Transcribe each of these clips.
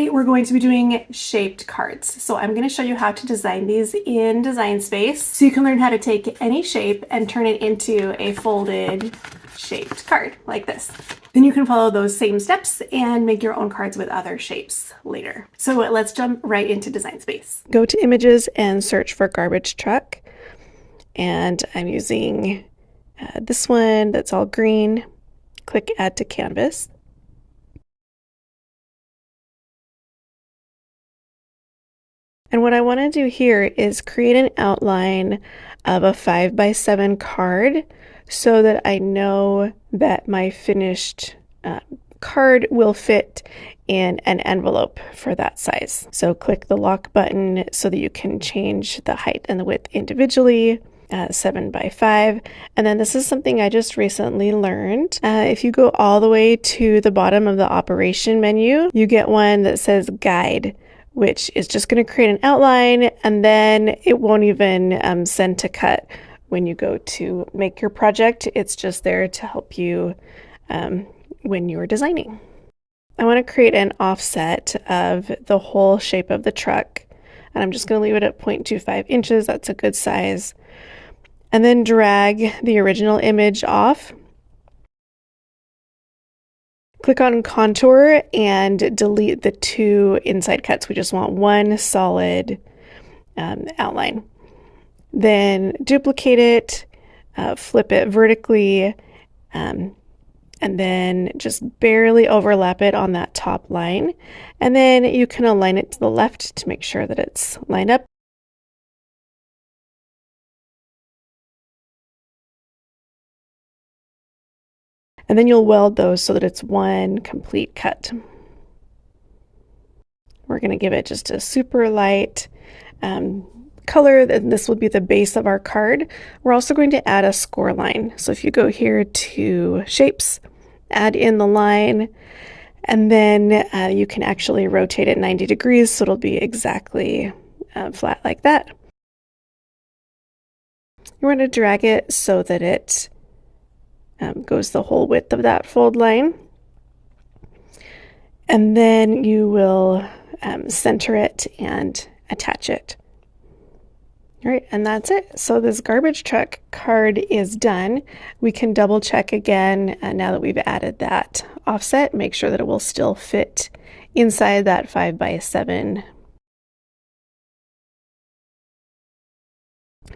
Today we're going to be doing shaped cards. So I'm going to show you how to design these in Design Space so you can learn how to take any shape and turn it into a folded shaped card like this. Then you can follow those same steps and make your own cards with other shapes later. So let's jump right into Design Space. Go to Images and search for garbage truck. And I'm using this one that's all green. Click Add to Canvas. And what I want to do here is create an outline of a 5x7 card so that I know that my finished card will fit in an envelope for that size. So click the lock button so that you can change the height and the width individually. 7x5, and then this is something I just recently learned. If you go all the way to the bottom of the operation menu, you get one that says guide, which is just going to create an outline, and then it won't even send to cut when you go to make your project. It's just there to help you when you're designing. I want to create an offset of the whole shape of the truck, and I'm just going to leave it at 0.25 inches. That's a good size. And then drag the original image off. Click on Contour and delete the two inside cuts. We just want one solid outline. Then duplicate it, flip it vertically, and then just barely overlap it on that top line. And then you can align it to the left to make sure that it's lined up. And then you'll weld those so that it's one complete cut. We're going to give it just a super light color, and this will be the base of our card. We're also going to add a score line. So if you go here to Shapes, add in the line, and then you can actually rotate it 90 degrees so it'll be exactly flat like that. You want to drag it so that it goes the whole width of that fold line. And then you will center it and attach it. All right, and that's it. So this garbage truck card is done. We can double check again now that we've added that offset, make sure that it will still fit inside that 5x7.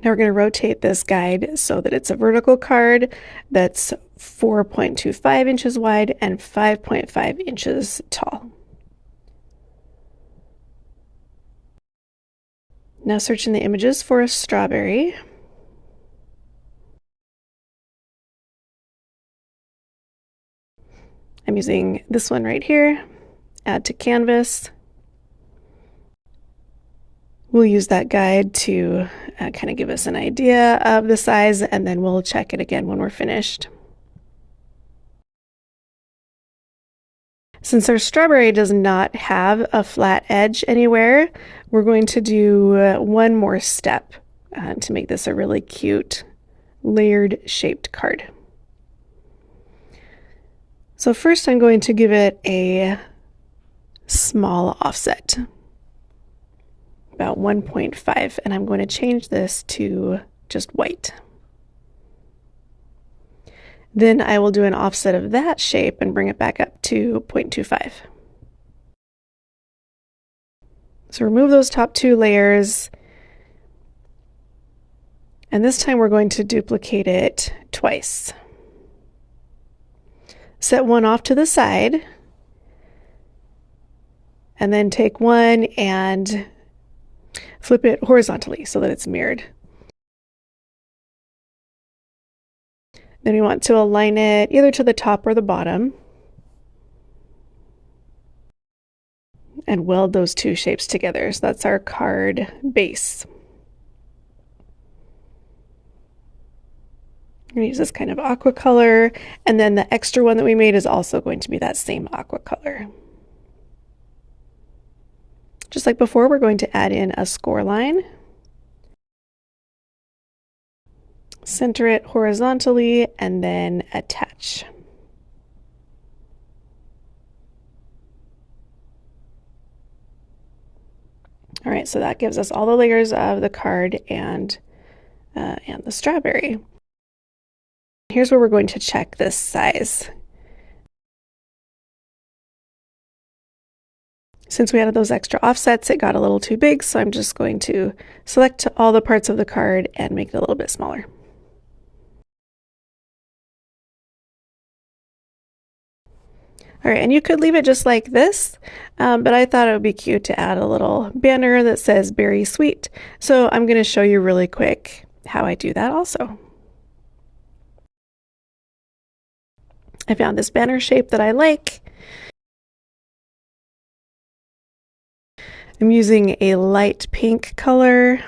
Now we're going to rotate this guide so that it's a vertical card that's 4.25 inches wide and 5.5 inches tall. Now search in the images for a strawberry. I'm using this one right here. Add to canvas. We'll use that guide to kind of give us an idea of the size, and then we'll check it again when we're finished. Since our strawberry does not have a flat edge anywhere, we're going to do one more step to make this a really cute layered shaped card. So first I'm going to give it a small offset, about 1.5, and I'm going to change this to just white. Then I will do an offset of that shape and bring it back up to 0.25. So remove those top two layers, and this time we're going to duplicate it twice. Set one off to the side, and then take one and flip it horizontally so that it's mirrored. Then we want to align it either to the top or the bottom and weld those two shapes together. So that's our card base. I'm going to use this kind of aqua color, and then the extra one that we made is also going to be that same aqua color. Just like before, we're going to add in a score line. Center it horizontally and then attach. All right, so that gives us all the layers of the card and the strawberry. Here's where we're going to check this size. Since we added those extra offsets, it got a little too big, so I'm just going to select all the parts of the card and make it a little bit smaller. All right, and you could leave it just like this, but I thought it would be cute to add a little banner that says "Berry Sweet." So I'm going to show you really quick how I do that also. I found this banner shape that I like. I'm using a light pink color.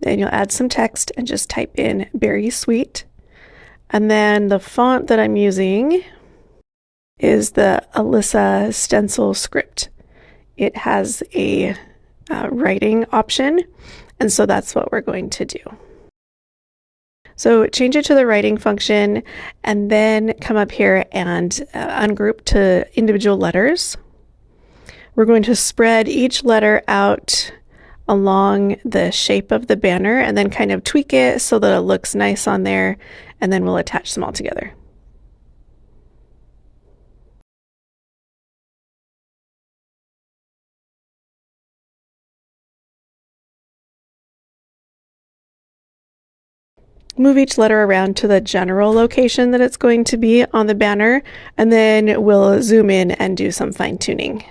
Then you'll add some text and just type in "Berry Sweet." And then the font that I'm using is the Alyssa stencil script. It has a writing option, and so that's what we're going to do. So change it to the writing function, and then come up here and ungroup to individual letters. We're going to spread each letter out along the shape of the banner and then kind of tweak it so that it looks nice on there, and then we'll attach them all together. Move each letter around to the general location that it's going to be on the banner, and then we'll zoom in and do some fine-tuning.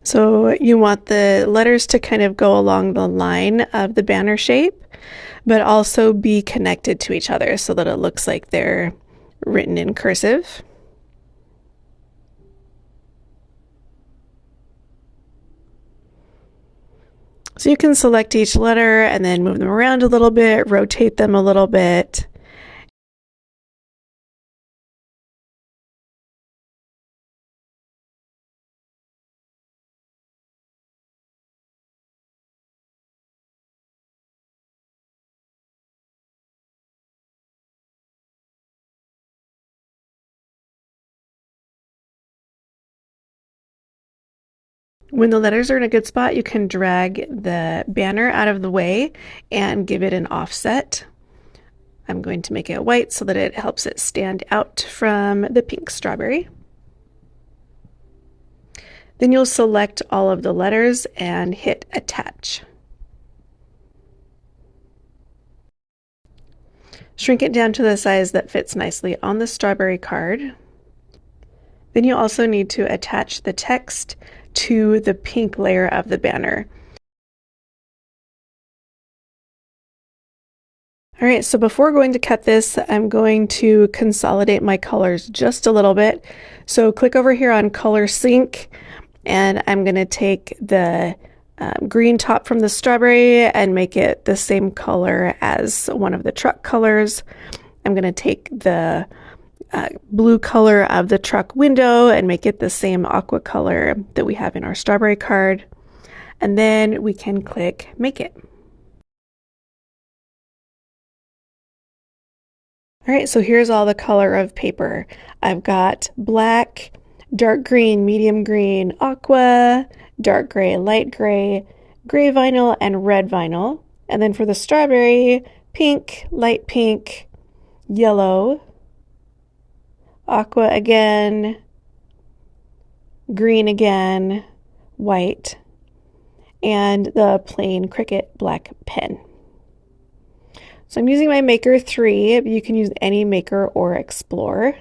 So you want the letters to kind of go along the line of the banner shape, but also be connected to each other so that it looks like they're written in cursive. So you can select each letter and then move them around a little bit, rotate them a little bit. When the letters are in a good spot, you can drag the banner out of the way and give it an offset. I'm going to make it white so that it helps it stand out from the pink strawberry. Then you'll select all of the letters and hit attach. Shrink it down to the size that fits nicely on the strawberry card. Then you also need to attach the text to the pink layer of the banner. All right, so before going to cut this, I'm going to consolidate my colors just a little bit. So click over here on Color Sync, and I'm going to take the green top from the strawberry and make it the same color as one of the truck colors. I'm going to take the blue color of the truck window and make it the same aqua color that we have in our strawberry card. And then we can click Make It. All right, so here's all the color of paper. I've got black, dark green, medium green, aqua, dark gray, light gray, gray vinyl, and red vinyl. And then for the strawberry, pink, light pink, yellow, aqua again, green again, white, and the plain Cricut black pen. So I'm using my Maker 3, but you can use any Maker or Explorer.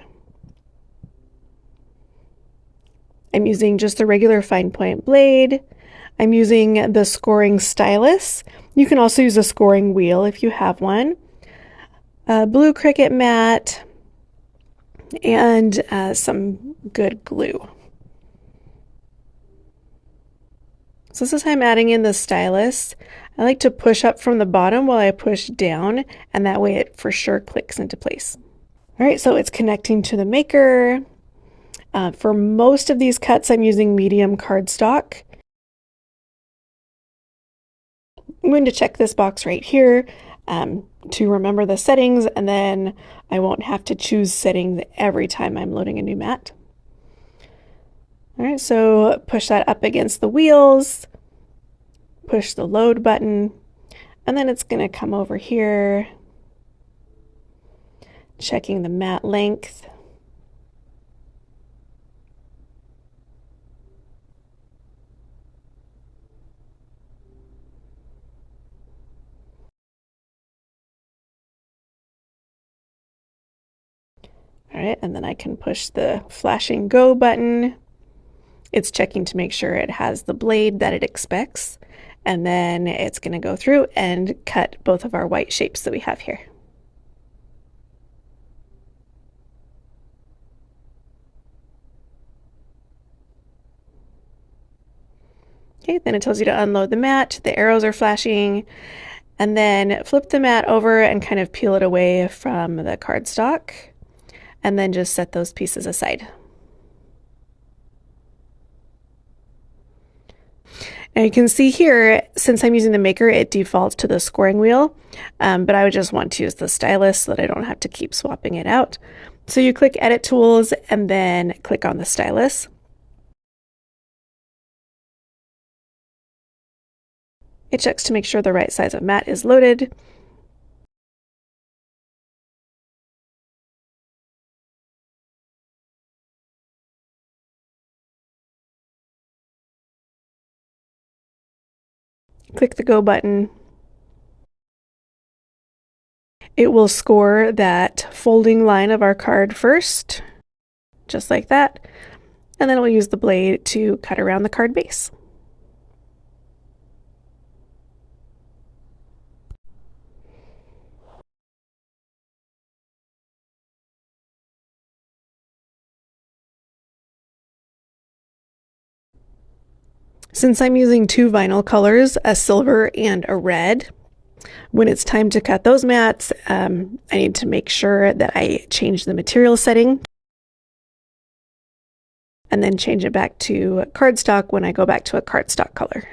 I'm using just a regular fine point blade. I'm using the scoring stylus. You can also use a scoring wheel if you have one. Blue Cricut mat, and some good glue. So this is how I'm adding in the stylus. I like to push up from the bottom while I push down, and that way it for sure clicks into place. All right, so it's connecting to the Maker. For most of these cuts, I'm using medium cardstock. I'm going to check this box right here to remember the settings, and then I won't have to choose settings every time I'm loading a new mat. All right, so push that up against the wheels, push the load button, and then it's going to come over here, checking the mat length. All right, and then I can push the flashing go button. It's checking to make sure it has the blade that it expects, and then it's going to go through and cut both of our white shapes that we have here. Okay, then it tells you to unload the mat. The arrows are flashing, and then flip the mat over and kind of peel it away from the cardstock, and then just set those pieces aside. And you can see here, since I'm using the maker, it defaults to the scoring wheel, but I would just want to use the stylus so that I don't have to keep swapping it out. So you click Edit Tools and then click on the stylus. It checks to make sure the right size of mat is loaded. Click the Go button. It will score that folding line of our card first, just like that, and then we'll use the blade to cut around the card base. Since I'm using two vinyl colors, a silver and a red, when it's time to cut those mats, I need to make sure that I change the material setting and then change it back to cardstock when I go back to a cardstock color.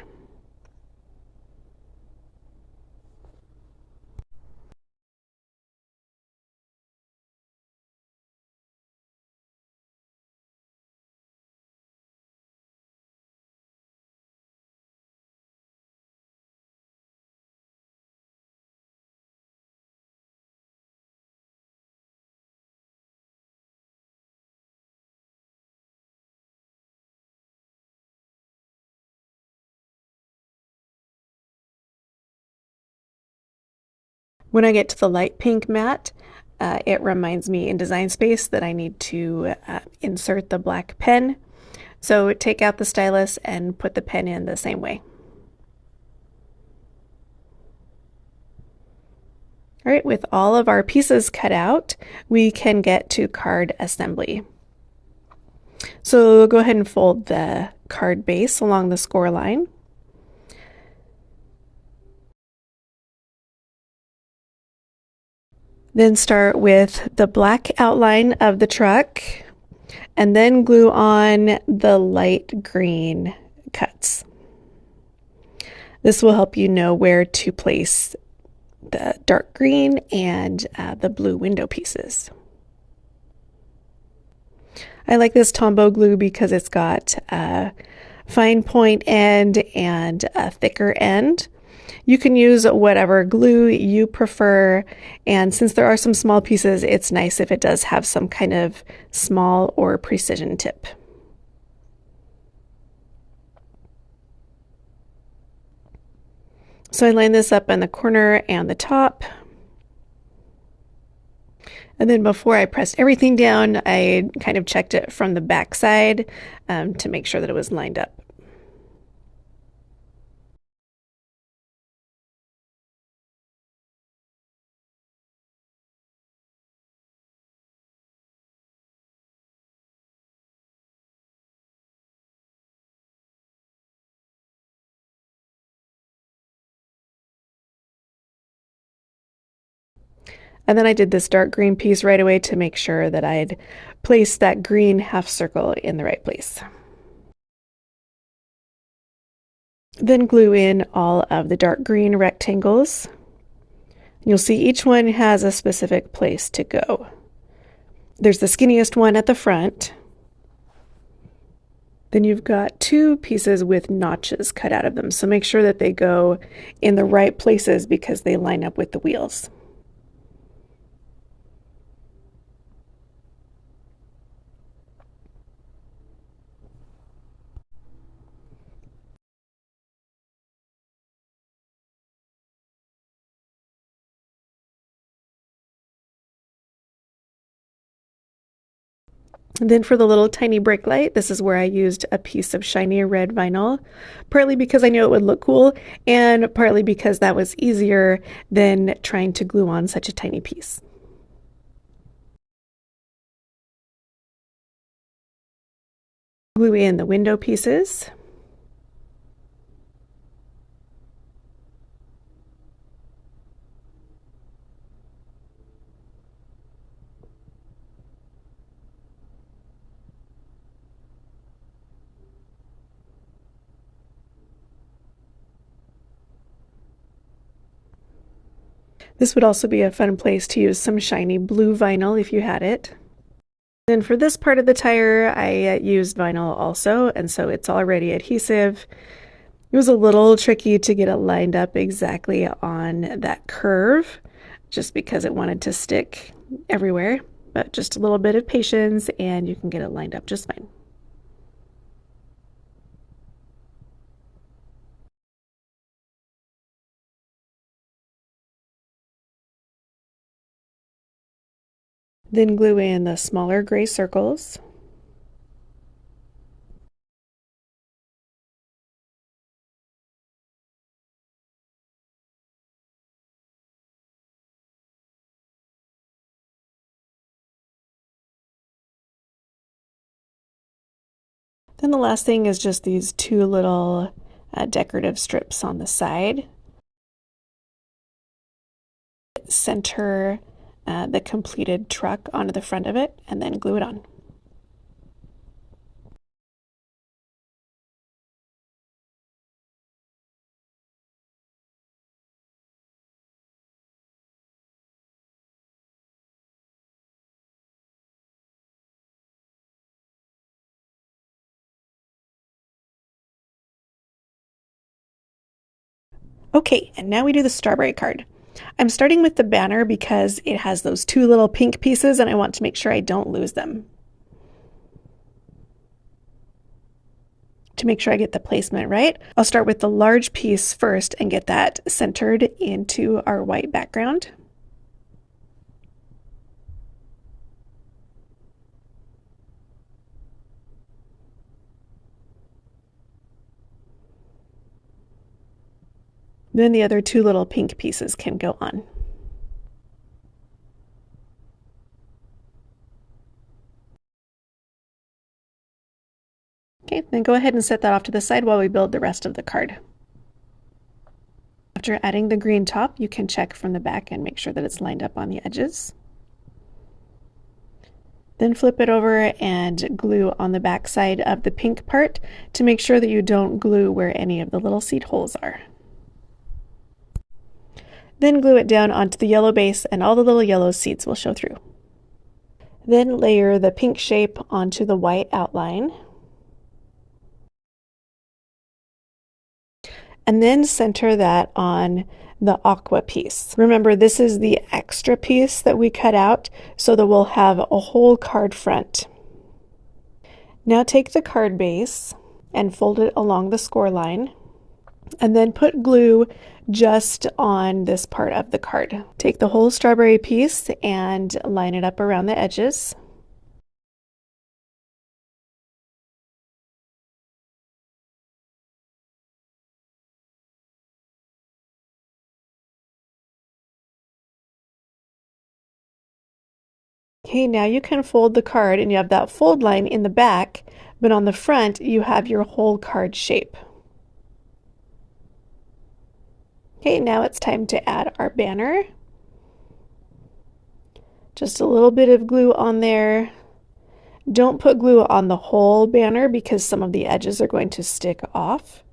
When I get to the light pink mat, it reminds me in Design Space that I need to insert the black pen. So take out the stylus and put the pen in the same way. All right, with all of our pieces cut out, we can get to card assembly. So go ahead and fold the card base along the score line. Then start with the black outline of the truck and then glue on the light green cuts. This will help you know where to place the dark green and the blue window pieces. I like this Tombow glue because it's got a fine point end and a thicker end. You can use whatever glue you prefer, and since there are some small pieces, it's nice if it does have some kind of small or precision tip. So I line this up in the corner and the top. And then before I pressed everything down, I kind of checked it from the back side to make sure that it was lined up. And then I did this dark green piece right away to make sure that I'd placed that green half circle in the right place. Then glue in all of the dark green rectangles. You'll see each one has a specific place to go. There's the skinniest one at the front. Then you've got two pieces with notches cut out of them, so make sure that they go in the right places because they line up with the wheels. And then for the little tiny brake light, this is where I used a piece of shiny red vinyl, partly because I knew it would look cool, and partly because that was easier than trying to glue on such a tiny piece. Glue in the window pieces. This would also be a fun place to use some shiny blue vinyl if you had it. Then for this part of the tire, I used vinyl also, and so it's already adhesive. It was a little tricky to get it lined up exactly on that curve, just because it wanted to stick everywhere, but just a little bit of patience and you can get it lined up just fine. Then glue in the smaller gray circles. Then the last thing is just these two little decorative strips on the side. Center the completed truck onto the front of it and then glue it on. Okay, and now we do the strawberry card. I'm starting with the banner because it has those two little pink pieces and I want to make sure I don't lose them. To make sure I get the placement right, I'll start with the large piece first and get that centered into our white background. Then the other two little pink pieces can go on. Okay, then go ahead and set that off to the side while we build the rest of the card. After adding the green top, you can check from the back and make sure that it's lined up on the edges. Then flip it over and glue on the back side of the pink part to make sure that you don't glue where any of the little seat holes are. Then glue it down onto the yellow base and all the little yellow seats will show through. Then layer the pink shape onto the white outline. And then center that on the aqua piece. Remember, this is the extra piece that we cut out so that we'll have a whole card front. Now take the card base and fold it along the score line and then put glue just on this part of the card. Take the whole strawberry piece and line it up around the edges. Okay, now you can fold the card and you have that fold line in the back, but on the front you have your whole card shape. Okay, now it's time to add our banner. Just a little bit of glue on there. Don't put glue on the whole banner because some of the edges are going to stick off.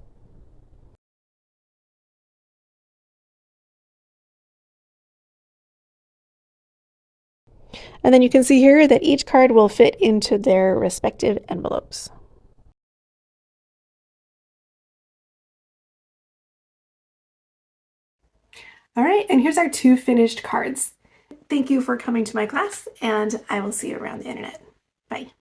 And then you can see here that each card will fit into their respective envelopes. All right, and here's our two finished cards. Thank you for coming to my class, and I will see you around the internet. Bye.